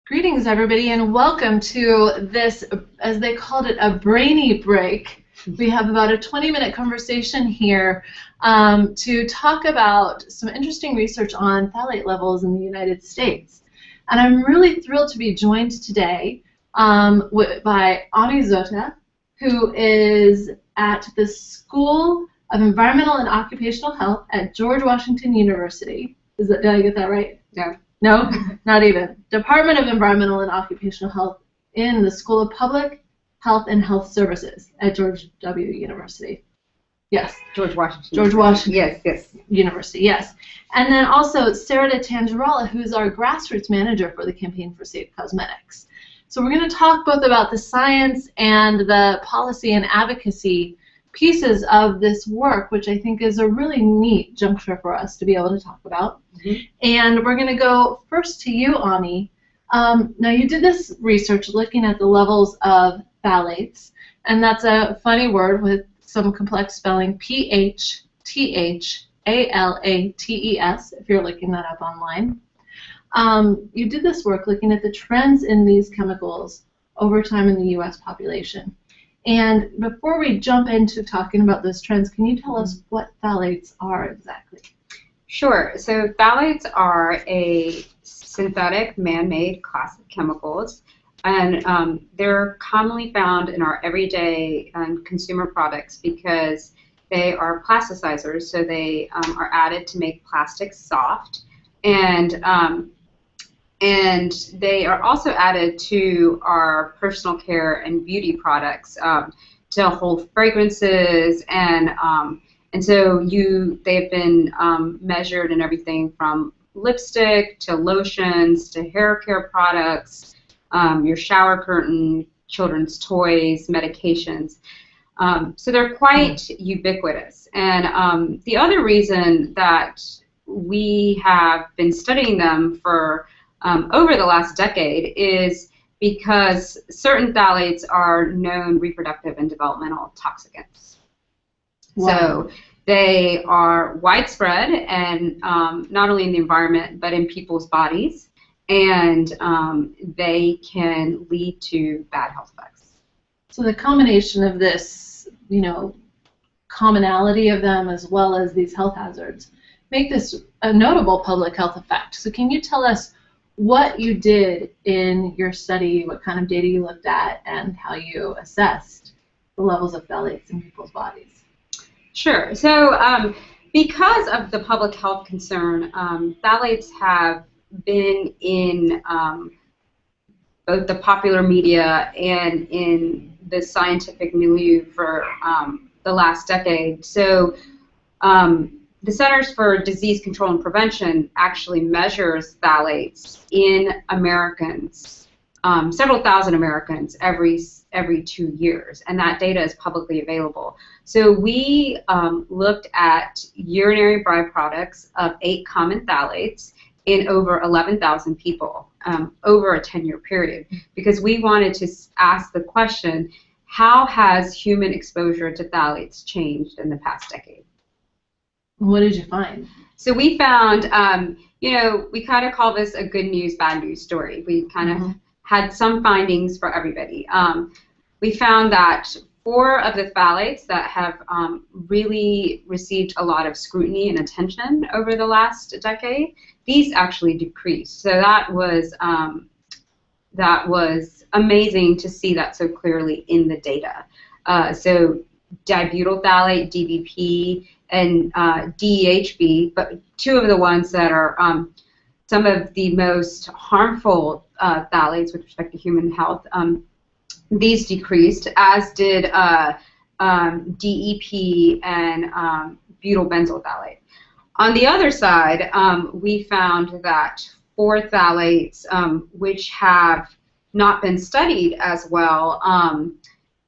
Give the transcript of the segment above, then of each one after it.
Greetings, everybody, and welcome to this, as they called it, a brainy break. We have about a 20-minute conversation here to talk about some interesting research on phthalate levels in the United States. And I'm really thrilled to be joined today by Ami Zota, who is at the School of Environmental and Occupational Health at George Washington University. Did I get that right? No. No, not even. Department of Environmental and Occupational Health in the School of Public Health and Health Services at George W. University. Yes. George Washington. George Washington. Yes. University, yes. And then also Sarah Tangerella, who's our grassroots manager for the Campaign for Safe Cosmetics. So we're going to talk both about the science and the policy and advocacy pieces of this work, which I think is a really neat juncture for us to be able to talk about. Mm-hmm. And we're going to go first to you, Ami. Now, you did this research looking at the levels of phthalates, and that's a funny word with some complex spelling, Phthalate, if you're looking that up online. You did this work looking at the trends in these chemicals over time in the U.S. population. And before we jump into talking about those trends, can you tell us what phthalates are exactly? Sure. So phthalates are a synthetic man-made class of chemicals, and they're commonly found in our everyday consumer products because they are plasticizers, so they are added to make plastics soft, and they are also added to our personal care and beauty products to hold fragrances, and so they've been measured in everything from lipstick to lotions to hair care products, your shower curtain, children's toys, medications. So they're quite ubiquitous. And the other reason that we have been studying them for over the last decade is because certain phthalates are known reproductive and developmental toxicants. Wow. So they are widespread and not only in the environment but in people's bodies, and they can lead to bad health effects. So the combination of this, commonality of them as well as these health hazards make this a notable public health effect. So can you tell us what you did in your study, what kind of data you looked at, and how you assessed the levels of phthalates in people's bodies? Sure. So because of the public health concern, phthalates have been in both the popular media and in the scientific milieu for the last decade. So the Centers for Disease Control and Prevention actually measures phthalates in Americans, several thousand Americans every 2 years, and that data is publicly available. So we looked at urinary byproducts of 8 common phthalates in over 11,000 people over a 10-year period, because we wanted to ask the question, how has human exposure to phthalates changed in the past decade? What did you find? So we found, we kind of call this a good news, bad news story. We kind of had some findings for everybody. We found that 4 of the phthalates that have really received a lot of scrutiny and attention over the last decade, these actually decreased. So that was amazing to see that so clearly in the data. So dibutyl phthalate, DBP, and DEHB, but 2 of the ones that are some of the most harmful phthalates with respect to human health, these decreased, as did DEP and butyl benzyl phthalate. On the other side, we found that 4 phthalates, which have not been studied as well,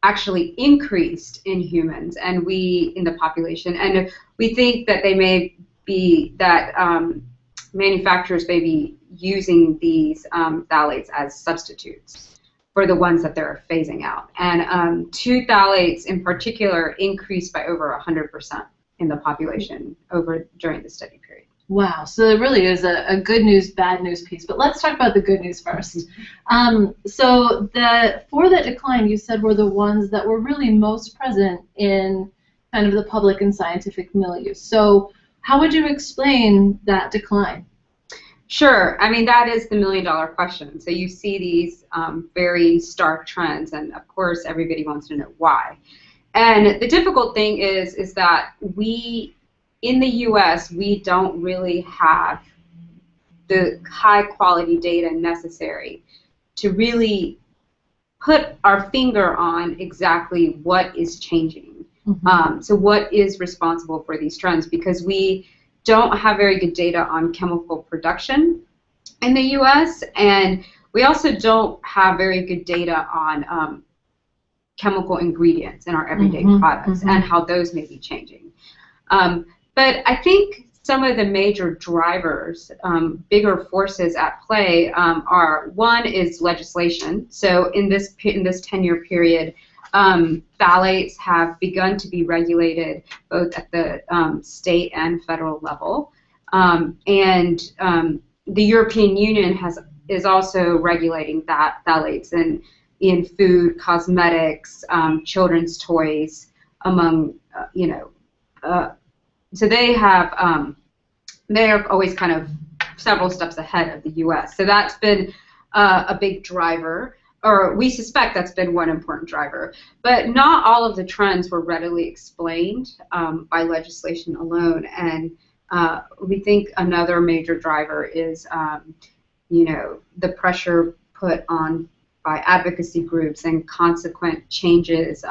actually increased in humans and in the population, and we think that they may be that manufacturers may be using these phthalates as substitutes for the ones that they're phasing out. And 2 phthalates in particular increased by over 100% in the population during the study period. Wow, so there really is a good news, bad news piece. But let's talk about the good news first. So for the decline, you said were the ones that were really most present in kind of the public and scientific milieu. So how would you explain that decline? Sure. I mean, that is the million-dollar question. So you see these very stark trends, and of course, everybody wants to know why. And the difficult thing is that in the U.S., we don't really have the high-quality data necessary to really put our finger on exactly what is changing. So what is responsible for these trends? Because we don't have very good data on chemical production in the U.S., and we also don't have very good data on chemical ingredients in our everyday products and how those may be changing. But I think some of the major drivers, bigger forces at play, are one is legislation. So in this 10-year period, phthalates have begun to be regulated both at the state and federal level, and the European Union is also regulating phthalates in food, cosmetics, children's toys, among so they are always kind of several steps ahead of the U.S. So that's been a big driver, or we suspect that's been one important driver. But not all of the trends were readily explained by legislation alone, and we think another major driver is the pressure put on by advocacy groups and consequent changes,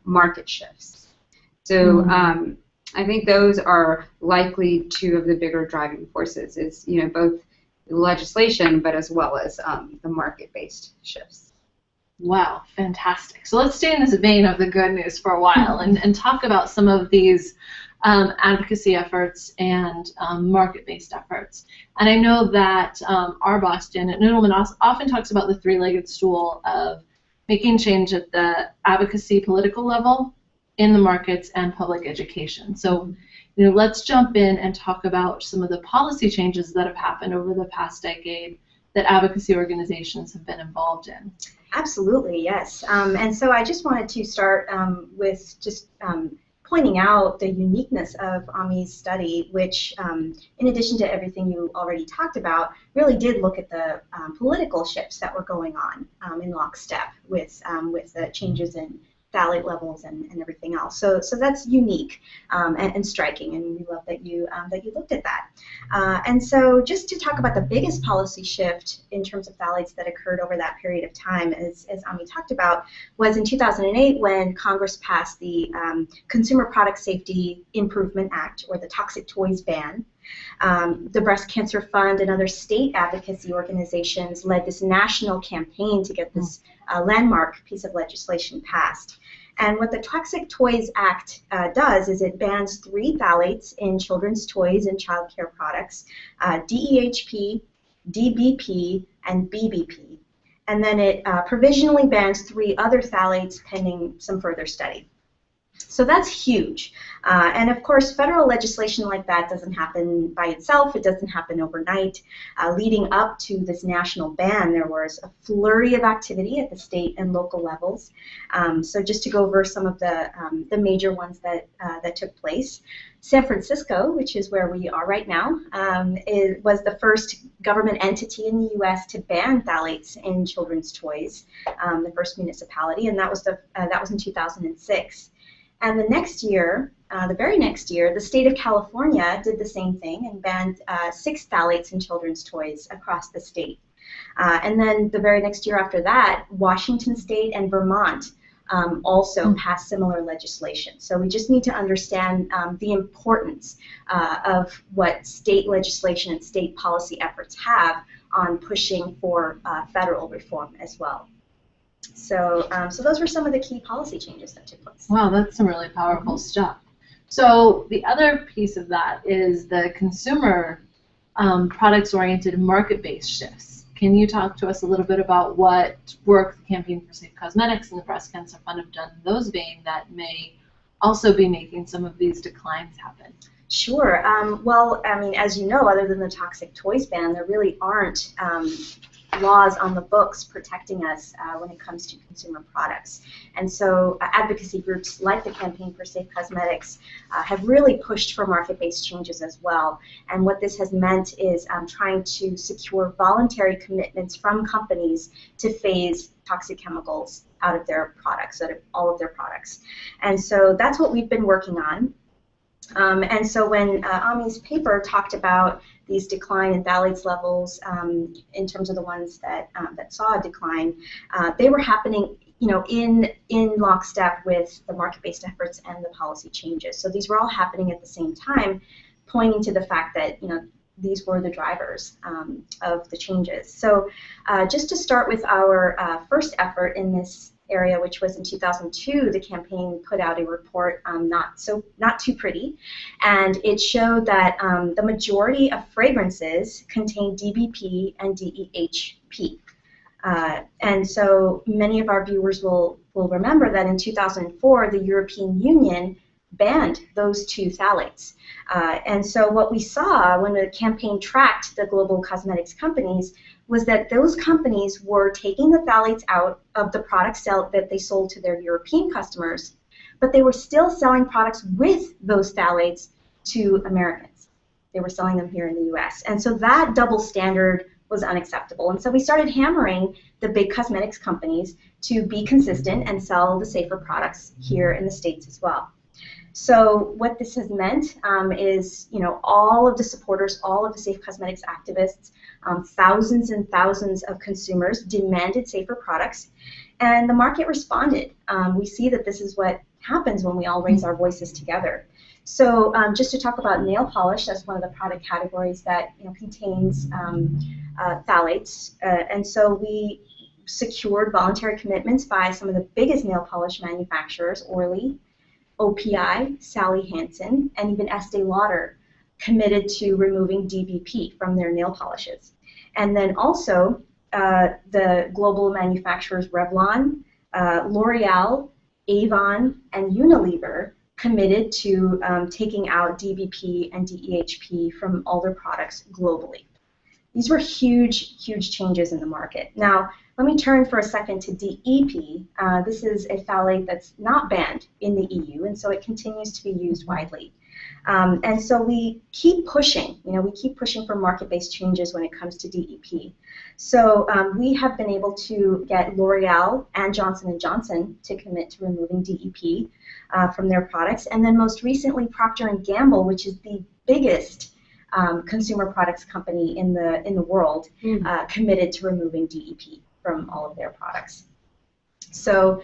market shifts. So I think those are likely two of the bigger driving forces, is both legislation, but as well as the market-based shifts. Wow, fantastic. So let's stay in this vein of the good news for a while and talk about some of these advocacy efforts and market-based efforts. And I know that our boss, Janet Noodleman, often talks about the three-legged stool of making change at the advocacy political level, in the markets, and public education. So let's jump in and talk about some of the policy changes that have happened over the past decade that advocacy organizations have been involved in. Absolutely, yes. And so I just wanted to start with just pointing out the uniqueness of Ami's study, which, in addition to everything you already talked about, really did look at the political shifts that were going on in lockstep with the changes in phthalate levels and everything else. So that's unique and striking, and we love that you looked at that. And so just to talk about the biggest policy shift in terms of phthalates that occurred over that period of time, as Ami talked about, was in 2008 when Congress passed the Consumer Product Safety Improvement Act, or the Toxic Toys ban. The Breast Cancer Fund and other state advocacy organizations led this national campaign to get this landmark piece of legislation passed. And what the Toxic Toys Act does is it bans 3 phthalates in children's toys and child care products, DEHP, DBP, and BBP. And then it provisionally bans 3 other phthalates pending some further study. So that's huge. And of course, federal legislation like that doesn't happen by itself. It doesn't happen overnight. Leading up to this national ban, there was a flurry of activity at the state and local levels. So just to go over some of the major ones that took place. San Francisco, which is where we are right now, was the first government entity in the U.S. to ban phthalates in children's toys, the first municipality, and that was in 2006. And the next year, the very next year, the state of California did the same thing and banned 6 phthalates in children's toys across the state. And then the very next year after that, Washington State and Vermont also passed similar legislation. So we just need to understand the importance of what state legislation and state policy efforts have on pushing for federal reform as well. So those were some of the key policy changes that took place. Wow, that's some really powerful stuff. So the other piece of that is the consumer products-oriented market-based shifts. Can you talk to us a little bit about what work the Campaign for Safe Cosmetics and the Breast Cancer Fund have done in those vein that may also be making some of these declines happen? Sure. Well, I mean, as you know, other than the toxic toys ban, there really aren't laws on the books protecting us when it comes to consumer products. And so advocacy groups like the Campaign for Safe Cosmetics have really pushed for market-based changes as well. And what this has meant is trying to secure voluntary commitments from companies to phase toxic chemicals out of their products, out of all of their products. And so that's what we've been working on. And so when Ami's paper talked about these decline in phthalates levels, in terms of the ones that saw a decline, they were happening, in lockstep with the market-based efforts and the policy changes. So these were all happening at the same time, pointing to the fact that these were the drivers of the changes. So just to start with our first effort in this area, which was in 2002, the campaign put out a report, not too pretty, and it showed that the majority of fragrances contain DBP and DEHP. And so many of our viewers will remember that in 2004, the European Union banned those two phthalates. And so what we saw when the campaign tracked the global cosmetics companies was that those companies were taking the phthalates out of the products that they sold to their European customers, but they were still selling products with those phthalates to Americans. They were selling them here in the US. And so that double standard was unacceptable. And so we started hammering the big cosmetics companies to be consistent and sell the safer products here in the States as well. So what this has meant is, all of the supporters, all of the safe cosmetics activists, thousands and thousands of consumers demanded safer products, and the market responded. We see that this is what happens when we all raise our voices together. So just to talk about nail polish, that's one of the product categories that contains phthalates, and so we secured voluntary commitments by some of the biggest nail polish manufacturers, Orly, OPI, Sally Hansen, and even Estee Lauder committed to removing DBP from their nail polishes. And then also the global manufacturers Revlon, L'Oreal, Avon, and Unilever committed to taking out DBP and DEHP from all their products globally. These were huge, huge changes in the market. Now, let me turn for a second to DEP. This is a phthalate that's not banned in the EU, and so it continues to be used widely. And so we keep pushing, we keep pushing for market-based changes when it comes to DEP. So we have been able to get L'Oreal and Johnson & Johnson to commit to removing DEP from their products, and then most recently Procter & Gamble, which is the biggest consumer products company in the world, committed to removing DEP from all of their products. So,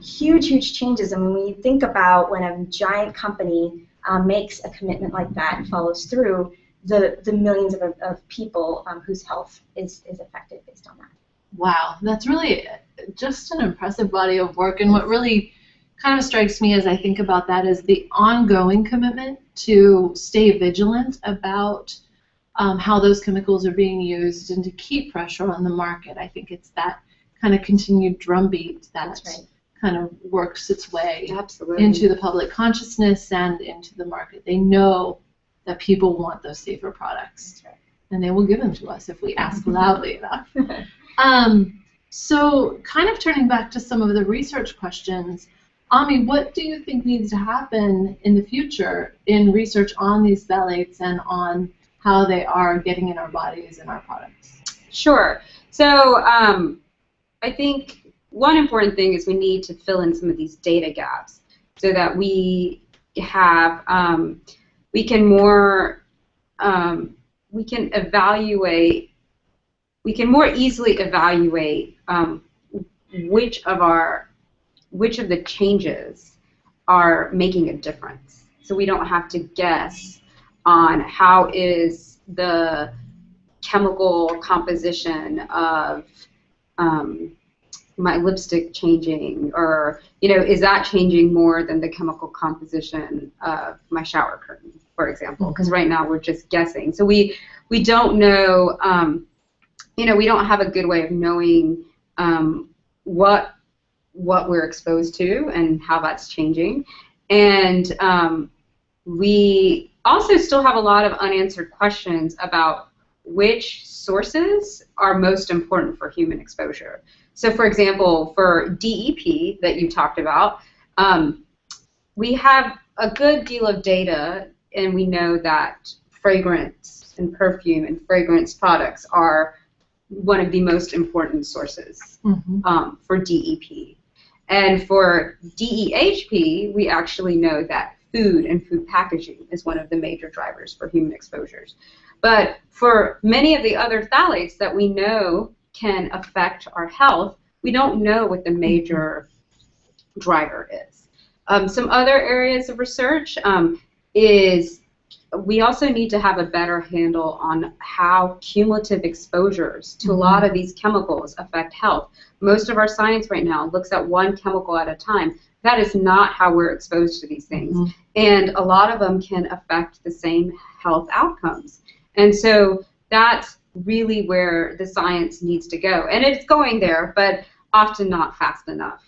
huge, huge changes. I mean, when you think about when a giant company makes a commitment like that and follows through, the millions of people whose health is affected based on that. Wow, that's really just an impressive body of work. And what really kind of strikes me as I think about that is the ongoing commitment to stay vigilant about how those chemicals are being used and to keep pressure on the market. I think it's that kind of continued drumbeat that kind of works its way into the public consciousness and into the market. They know that people want those safer products, and they will give them to us if we ask loudly enough. So kind of turning back to some of the research questions, Ami, what do you think needs to happen in the future in research on these phthalates and on how they are getting in our bodies and our products? Sure. So I think one important thing is we need to fill in some of these data gaps so that we have we can more easily evaluate which of the changes are making a difference. So we don't have to guess on how is the chemical composition of my lipstick changing, or is that changing more than the chemical composition of my shower curtain, for example? Because right now we're just guessing. So we don't know. We don't have a good way of knowing what we're exposed to and how that's changing, and we also still have a lot of unanswered questions about which sources are most important for human exposure. So, for example, for DEP that you talked about, we have a good deal of data, and we know that fragrance and perfume and fragrance products are one of the most important sources for DEP. And for DEHP, we actually know that food and food packaging is one of the major drivers for human exposures. But for many of the other phthalates that we know can affect our health, we don't know what the major driver is. Some other areas of research is we also need to have a better handle on how cumulative exposures to a lot of these chemicals affect health. Most of our science right now looks at one chemical at a time. That is not how we're exposed to these things. And a lot of them can affect the same health outcomes. And so that's really where the science needs to go. And it's going there, but often not fast enough.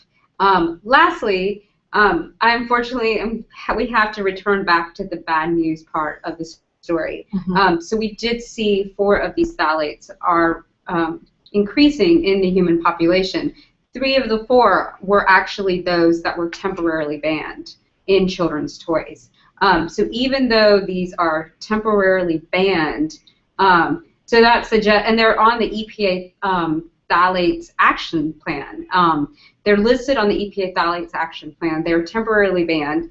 Lastly, unfortunately, we have to return back to the bad news part of the story. So we did see 4 of these phthalates are increasing in the human population. 3 of the 4 were actually those that were temporarily banned in children's toys. So even though these are temporarily banned, so that suggests, and they're on the EPA Phthalates Action Plan. They're listed on the EPA Phthalates Action Plan. They're temporarily banned.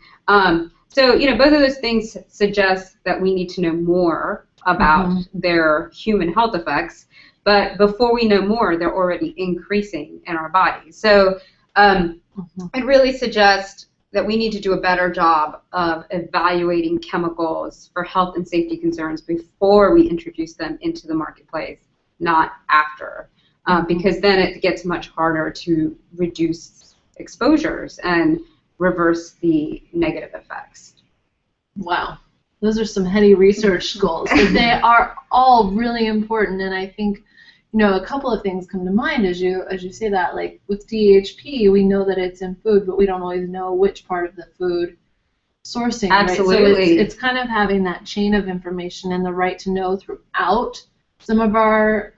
So, you know, both of those things suggest that we need to know more about their human health effects. But before we know more, they're already increasing in our bodies. So it really suggests that we need to do a better job of evaluating chemicals for health and safety concerns before we introduce them into the marketplace, not after. Because then it gets much harder to reduce exposures and reverse the negative effects. Wow. Those are some heady research goals, but they are all really important, and I think, you know, a couple of things come to mind as you say that. Like with DHP, we know that it's in food, but we don't always know which part of the food sourcing. Absolutely. Right? So it's kind of having that chain of information and the right to know throughout some of our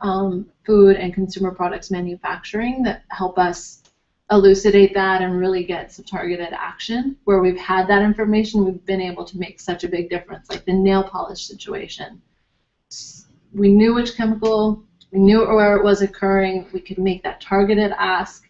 food and consumer products manufacturing that help us elucidate that and really get some targeted action. Where we've had that information, we've been able to make such a big difference. Like the nail polish situation. We knew which chemical, we knew where it was occurring, we could make that targeted ask,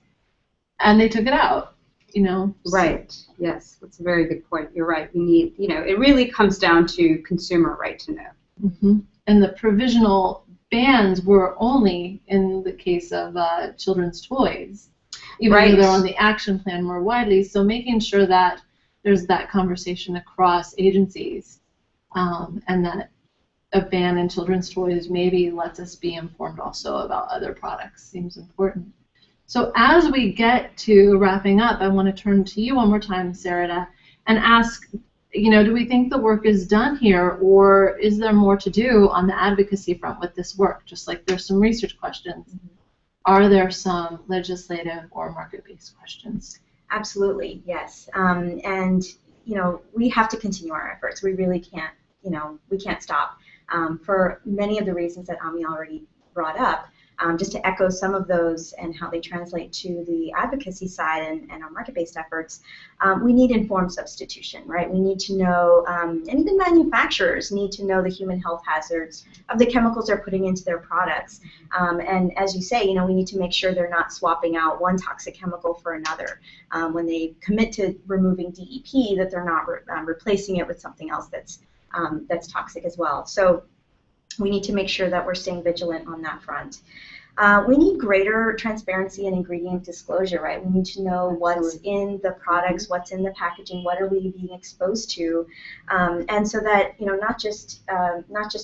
and they took it out, you know. Right, yes, that's a very good point. You're right. We need, you know, it really comes down to consumer right to know. And the provisional bans were only in the case of children's toys, even though they're on the action plan more widely. So making sure that there's that conversation across agencies, and that a ban in children's toys maybe lets us be informed also about other products seems important. So as we get to wrapping up, I want to turn to you one more time, Sarita, and ask, you know, do we think the work is done here, or is there more to do on the advocacy front with this work? Just like there's some research questions, are there some legislative or market-based questions? Absolutely, yes. And, you know, we have to continue our efforts. We really can't, you know, we can't stop. For many of the reasons that Ami already brought up, just to echo some of those and how they translate to the advocacy side and our market-based efforts, we need informed substitution, right? We need to know, and even manufacturers need to know the human health hazards of the chemicals they're putting into their products. And as you say, you know, we need to make sure they're not swapping out one toxic chemical for another. When they commit to removing DEP, that they're not replacing it with something else that's toxic as well. So we need to make sure that we're staying vigilant on that front. We need greater transparency and ingredient disclosure, right? We need to know what's in the products, what's in the packaging, what are we being exposed to, and so that, you know, not just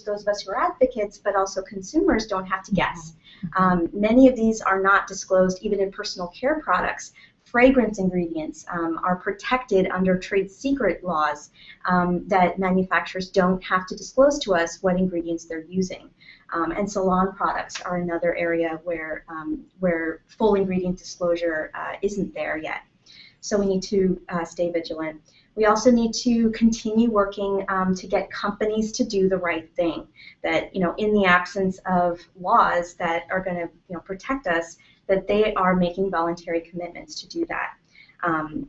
those of us who are advocates, but also consumers don't have to guess. Many of these are not disclosed even in personal care products. Fragrance ingredients are protected under trade secret laws that manufacturers don't have to disclose to us what ingredients they're using. And salon products are another area where full ingredient disclosure isn't there yet. So we need to stay vigilant. We also need to continue working to get companies to do the right thing. That, you know, in the absence of laws that are going to, you know, protect us, that they are making voluntary commitments to do that.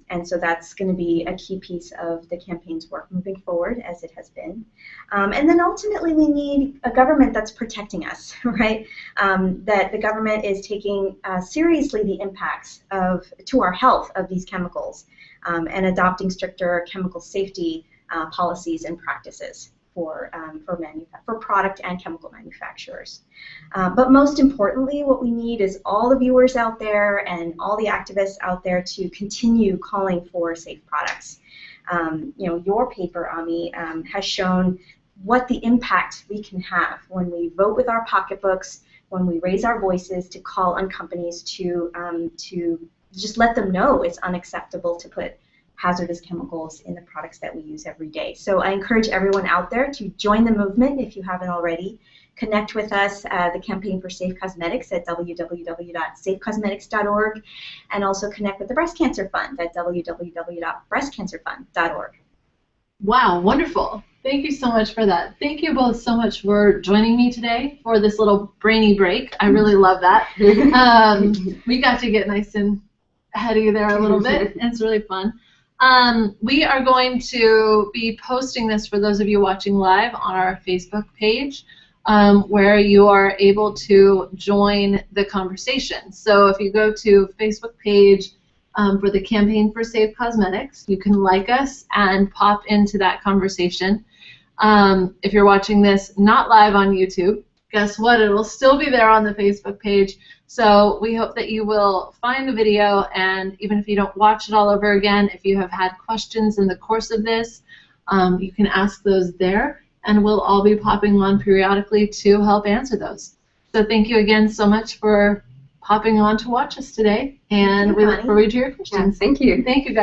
And so that's going to be a key piece of the campaign's work moving forward, as it has been. And then ultimately we need a government that's protecting us, right? That the government is taking seriously the impacts to our health of these chemicals and adopting stricter chemical safety policies and practices for product and chemical manufacturers. But most importantly, what we need is all the viewers out there and all the activists out there to continue calling for safe products. You know, your paper, Ami, has shown what the impact we can have when we vote with our pocketbooks, when we raise our voices to call on companies to just let them know it's unacceptable to put hazardous chemicals in the products that we use every day. So I encourage everyone out there to join the movement if you haven't already. Connect with us, the Campaign for Safe Cosmetics, at www.safecosmetics.org, and also connect with the Breast Cancer Fund at www.breastcancerfund.org. Wow, wonderful. Thank you so much for that. Thank you both so much for joining me today for this little brainy break. I really love that. We got to get nice and heady there a little bit. It's really fun. We are going to be posting this for those of you watching live on our Facebook page, where you are able to join the conversation. So if you go to Facebook page for the Campaign for Safe Cosmetics, you can like us and pop into that conversation. If you're watching this not live on YouTube, guess what? It will still be there on the Facebook page. So we hope that you will find the video, and even if you don't watch it all over again, if you have had questions in the course of this, you can ask those there, and we'll all be popping on periodically to help answer those. So thank you again so much for popping on to watch us today, and we look forward to your questions. Yeah, thank you. Thank you, guys.